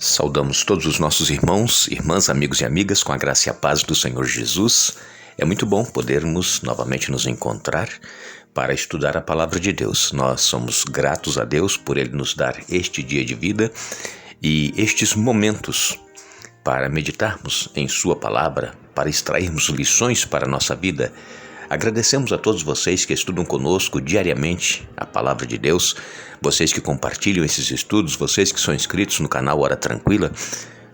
Saudamos todos os nossos irmãos, irmãs, amigos e amigas com a graça e a paz do Senhor Jesus. É muito bom podermos novamente nos encontrar para estudar a palavra de Deus. Nós somos gratos a Deus por Ele nos dar este dia de vida e estes momentos para meditarmos em Sua palavra, para extrairmos lições para a nossa vida. Agradecemos a todos vocês que estudam conosco diariamente a palavra de Deus, vocês que compartilham esses estudos, vocês que são inscritos no canal Hora Tranquila,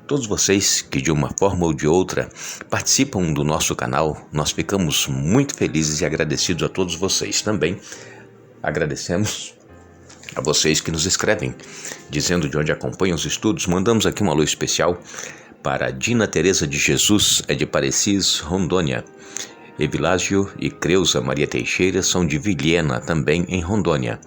todos vocês que de uma forma ou de outra participam do nosso canal. Nós ficamos muito felizes e agradecidos a todos vocês. Também agradecemos a vocês que nos escrevem, dizendo de onde acompanham os estudos. Mandamos aqui um alô especial para Dina Teresa de Jesus, de Parecis, Rondônia. Evilásio e Creuza Maria Teixeira são de Vilhena, também em Rondônia.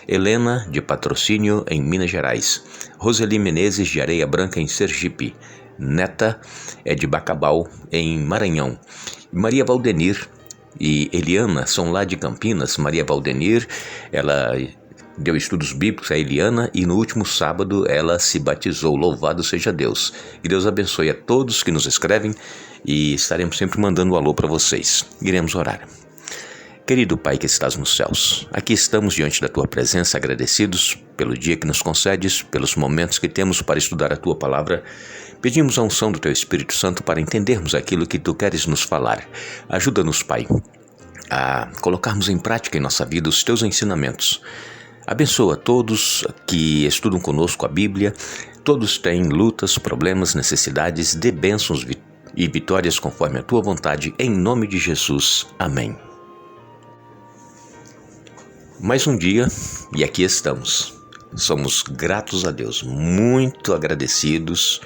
Helena, de Patrocínio, em Minas Gerais. Roseli Menezes, de Areia Branca, em Sergipe. Neta é de Bacabal, em Maranhão. Maria Valdenir e Eliana são lá de Campinas. Maria Valdenir, ela deu estudos bíblicos a Eliana e no último sábado ela se batizou. Louvado seja Deus. Que Deus abençoe a todos que nos escrevem e estaremos sempre mandando um alô para vocês. Iremos orar. Querido Pai que estás nos céus, aqui estamos diante da Tua presença, agradecidos pelo dia que nos concedes, pelos momentos que temos para estudar a Tua palavra. Pedimos a unção do Teu Espírito Santo para entendermos aquilo que Tu queres nos falar. Ajuda-nos, Pai, a colocarmos em prática em nossa vida os Teus ensinamentos. Abençoa todos que estudam conosco a Bíblia. Todos têm lutas, problemas, necessidades, dê bênçãos e vitórias conforme a Tua vontade, em nome de Jesus. Amém. Mais um dia e aqui estamos. Somos gratos a Deus, muito agradecidos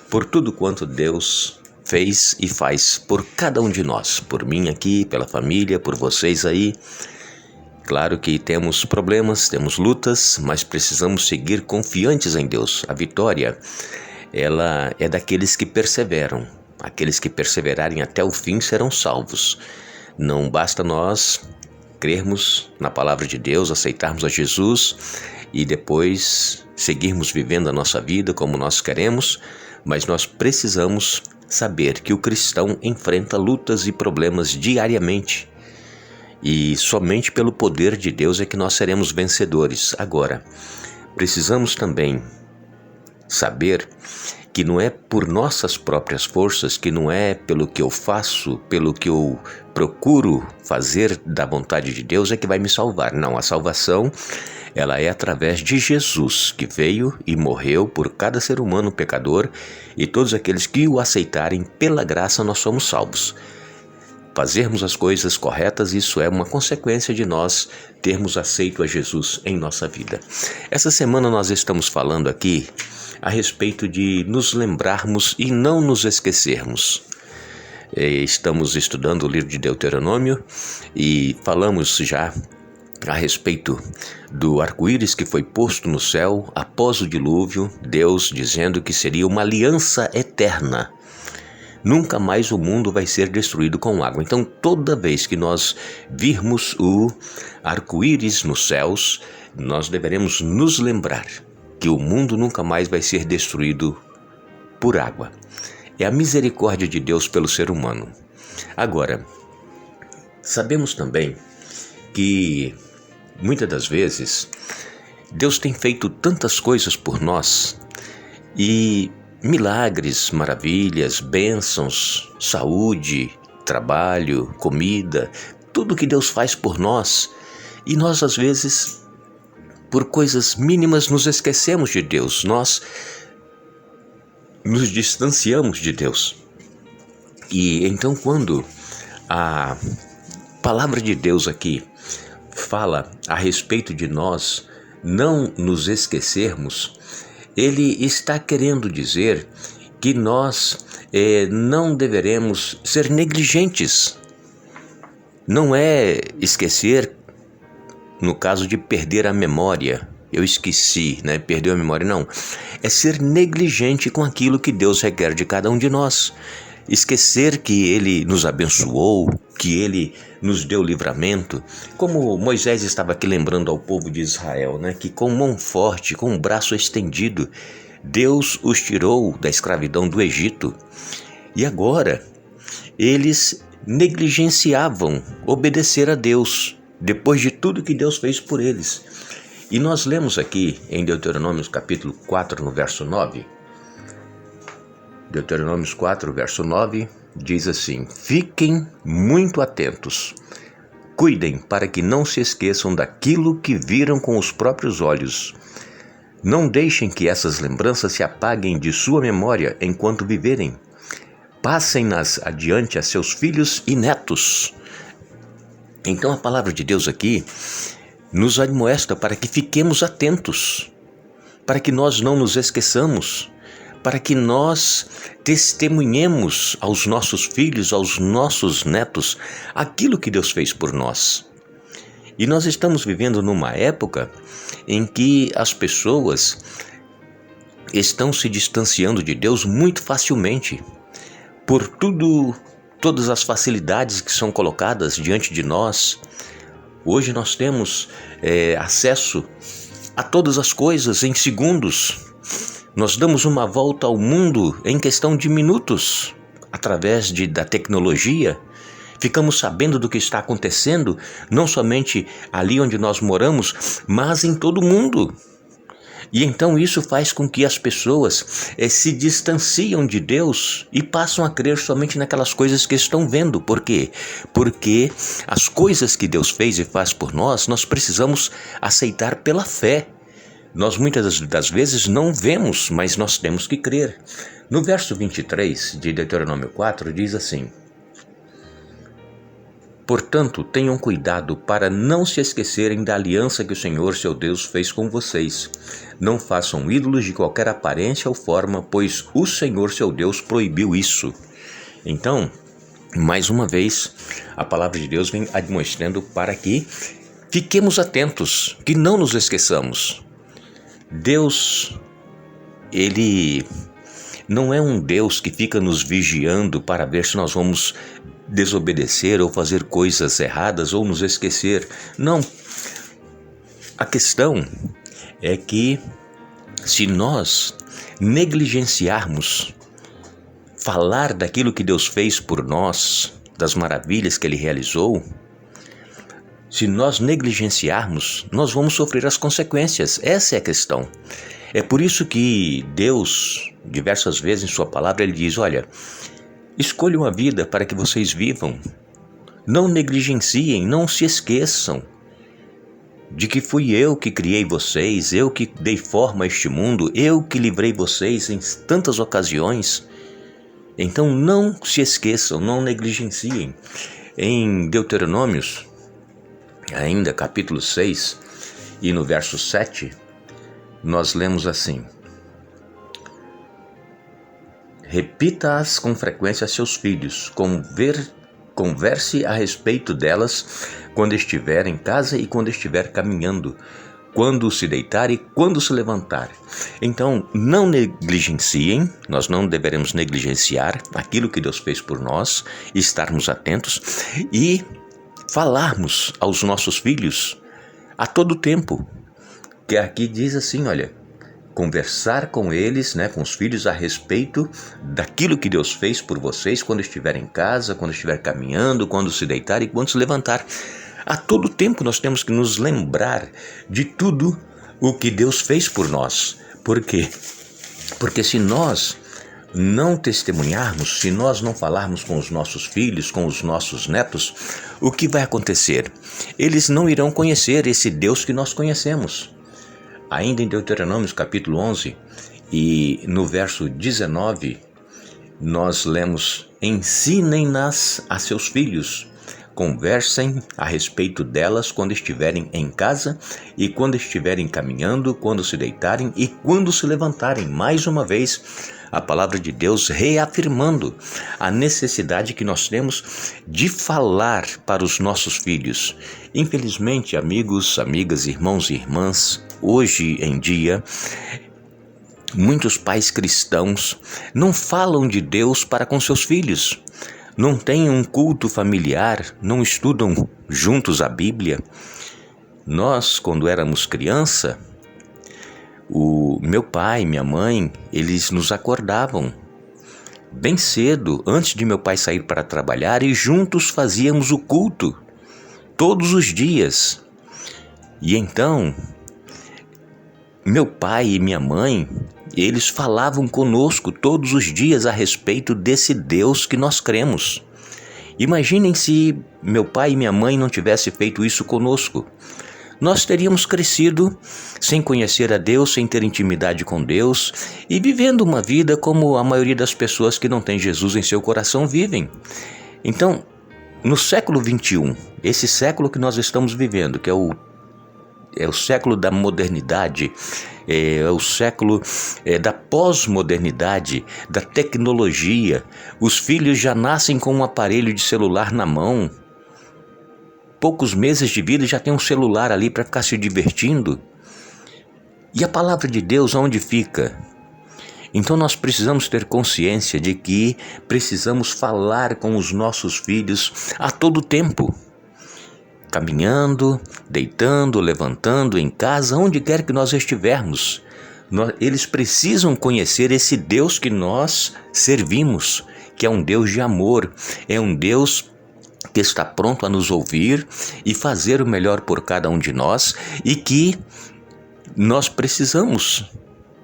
por tudo quanto Deus fez e faz por cada um de nós, por mim aqui, pela família, por vocês aí. Claro que temos problemas, temos lutas, mas precisamos seguir confiantes em Deus. A vitória, ela é daqueles que perseveram. Aqueles que perseverarem até o fim serão salvos. Não basta nós crermos na palavra de Deus, aceitarmos a Jesus e depois seguirmos vivendo a nossa vida como nós queremos, mas nós precisamos saber que o cristão enfrenta lutas e problemas diariamente. E somente pelo poder de Deus é que nós seremos vencedores. Agora, precisamos também saber que não é por nossas próprias forças, que não é pelo que eu faço, pelo que eu procuro fazer da vontade de Deus é que vai me salvar. Não, a salvação, ela é através de Jesus, que veio e morreu por cada ser humano pecador, e todos aqueles que o aceitarem pela graça nós somos salvos. Fazermos as coisas corretas, isso é uma consequência de nós termos aceito a Jesus em nossa vida. Essa semana nós estamos falando aqui a respeito de nos lembrarmos e não nos esquecermos. Estamos estudando o livro de Deuteronômio e falamos já a respeito do arco-íris que foi posto no céu após o dilúvio, Deus dizendo que seria uma aliança eterna. Nunca mais o mundo vai ser destruído com água. Então, toda vez que nós virmos o arco-íris nos céus, nós deveremos nos lembrar que o mundo nunca mais vai ser destruído por água. É a misericórdia de Deus pelo ser humano. Agora, sabemos também que muitas das vezes Deus tem feito tantas coisas por nós e milagres, maravilhas, bênçãos, saúde, trabalho, comida, tudo que Deus faz por nós. E nós, às vezes, por coisas mínimas, nos esquecemos de Deus. Nós nos distanciamos de Deus. E então, quando a palavra de Deus aqui fala a respeito de nós não nos esquecermos, Ele está querendo dizer que nós não deveremos ser negligentes. Não é esquecer no caso de perder a memória. Eu esqueci, perdeu a memória, não. É ser negligente com aquilo que Deus requer de cada um de nós. Esquecer que Ele nos abençoou, que Ele nos deu livramento. Como Moisés estava aqui lembrando ao povo de Israel, que com mão forte, com o braço estendido, Deus os tirou da escravidão do Egito e agora eles negligenciavam obedecer a Deus, depois de tudo que Deus fez por eles. E nós lemos aqui em Deuteronômio capítulo 4, no verso 9. Deuteronômio 4, verso 9, diz assim: fiquem muito atentos, cuidem para que não se esqueçam daquilo que viram com os próprios olhos. Não deixem que essas lembranças se apaguem de sua memória enquanto viverem. Passem-nas adiante a seus filhos e netos. Então a palavra de Deus aqui nos admoesta para que fiquemos atentos, para que nós não nos esqueçamos, para que nós testemunhemos aos nossos filhos, aos nossos netos, aquilo que Deus fez por nós. E nós estamos vivendo numa época em que as pessoas estão se distanciando de Deus muito facilmente, por todas as facilidades que são colocadas diante de nós. Hoje nós temos acesso a todas as coisas em segundos. Nós damos uma volta ao mundo em questão de minutos, através da tecnologia. Ficamos sabendo do que está acontecendo, não somente ali onde nós moramos, mas em todo o mundo. E então isso faz com que as pessoas se distanciam de Deus e passam a crer somente naquelas coisas que estão vendo. Por quê? Porque as coisas que Deus fez e faz por nós precisamos aceitar pela fé. Nós muitas das vezes não vemos, mas nós temos que crer. No verso 23 de Deuteronômio 4 diz assim: portanto, tenham cuidado para não se esquecerem da aliança que o Senhor, seu Deus, fez com vocês. Não façam ídolos de qualquer aparência ou forma, pois o Senhor, seu Deus, proibiu isso. Então, mais uma vez, a palavra de Deus vem admoestando para que fiquemos atentos, que não nos esqueçamos. Deus, Ele não é um Deus que fica nos vigiando para ver se nós vamos desobedecer ou fazer coisas erradas ou nos esquecer. Não. A questão é que se nós negligenciarmos falar daquilo que Deus fez por nós, das maravilhas que Ele realizou, se nós negligenciarmos, nós vamos sofrer as consequências. Essa é a questão. É por isso que Deus, diversas vezes em sua palavra, Ele diz: olha, escolham a vida para que vocês vivam. Não negligenciem, não se esqueçam de que fui eu que criei vocês, eu que dei forma a este mundo, eu que livrei vocês em tantas ocasiões. Então não se esqueçam, não negligenciem. Em Deuteronômios, ainda capítulo 6, e no verso 7, nós lemos assim: repita-as com frequência a seus filhos, converse a respeito delas quando estiver em casa e quando estiver caminhando, quando se deitar e quando se levantar. Então, não negligenciem, nós não deveremos negligenciar aquilo que Deus fez por nós, estarmos atentos e falarmos aos nossos filhos a todo tempo. Que aqui diz assim, olha, conversar com eles, com os filhos a respeito daquilo que Deus fez por vocês quando estiver em casa, quando estiver caminhando, quando se deitar e quando se levantar. A todo tempo nós temos que nos lembrar de tudo o que Deus fez por nós. Por quê? Porque se nós não testemunharmos, se nós não falarmos com os nossos filhos, com os nossos netos, o que vai acontecer? Eles não irão conhecer esse Deus que nós conhecemos. Ainda em Deuteronômio capítulo 11 e no verso 19, nós lemos: ensinem-nas a seus filhos, conversem a respeito delas quando estiverem em casa e quando estiverem caminhando, quando se deitarem e quando se levantarem. Mais uma vez, a palavra de Deus reafirmando a necessidade que nós temos de falar para os nossos filhos. Infelizmente, amigos, amigas, irmãos e irmãs, hoje em dia, muitos pais cristãos não falam de Deus para com seus filhos, não têm um culto familiar, não estudam juntos a Bíblia. Nós, quando éramos criança, O meu pai e minha mãe, eles nos acordavam bem cedo, antes de meu pai sair para trabalhar, e juntos fazíamos o culto, todos os dias. E então, meu pai e minha mãe, eles falavam conosco todos os dias a respeito desse Deus que nós cremos. Imaginem se meu pai e minha mãe não tivessem feito isso conosco. Nós teríamos crescido sem conhecer a Deus, sem ter intimidade com Deus e vivendo uma vida como a maioria das pessoas que não têm Jesus em seu coração vivem. Então, no século XXI, esse século que nós estamos vivendo, que é o século da modernidade, é o século da pós-modernidade, da tecnologia, os filhos já nascem com um aparelho de celular na mão. Poucos meses de vida já tem um celular ali para ficar se divertindo. E a palavra de Deus onde fica? Então nós precisamos ter consciência de que precisamos falar com os nossos filhos a todo tempo. Caminhando, deitando, levantando, em casa, onde quer que nós estivermos. Eles precisam conhecer esse Deus que nós servimos, que é um Deus de amor, é um Deus que está pronto a nos ouvir e fazer o melhor por cada um de nós, e que nós precisamos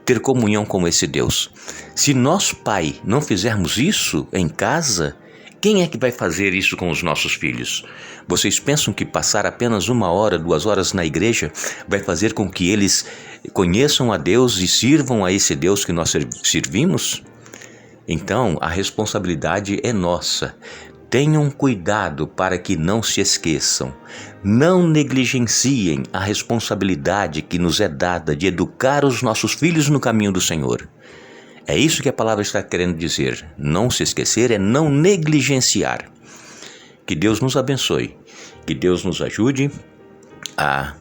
ter comunhão com esse Deus. Se nós, pai, não fizermos isso em casa, quem é que vai fazer isso com os nossos filhos? Vocês pensam que passar apenas 1 hora, 2 horas na igreja vai fazer com que eles conheçam a Deus e sirvam a esse Deus que nós servimos? Então, a responsabilidade é nossa. Tenham cuidado para que não se esqueçam. Não negligenciem a responsabilidade que nos é dada de educar os nossos filhos no caminho do Senhor. É isso que a palavra está querendo dizer. Não se esquecer é não negligenciar. Que Deus nos abençoe. Que Deus nos ajude a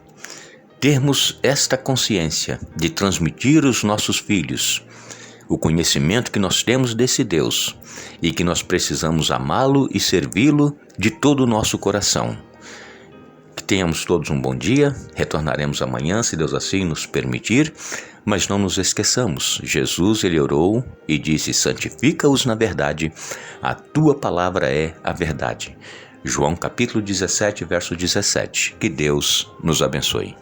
termos esta consciência de transmitir aos nossos filhos o conhecimento que nós temos desse Deus e que nós precisamos amá-lo e servi-lo de todo o nosso coração. Que tenhamos todos um bom dia, retornaremos amanhã, se Deus assim nos permitir, mas não nos esqueçamos, Jesus, ele orou e disse: santifica-os na verdade, a tua palavra é a verdade. João capítulo 17, verso 17. Que Deus nos abençoe.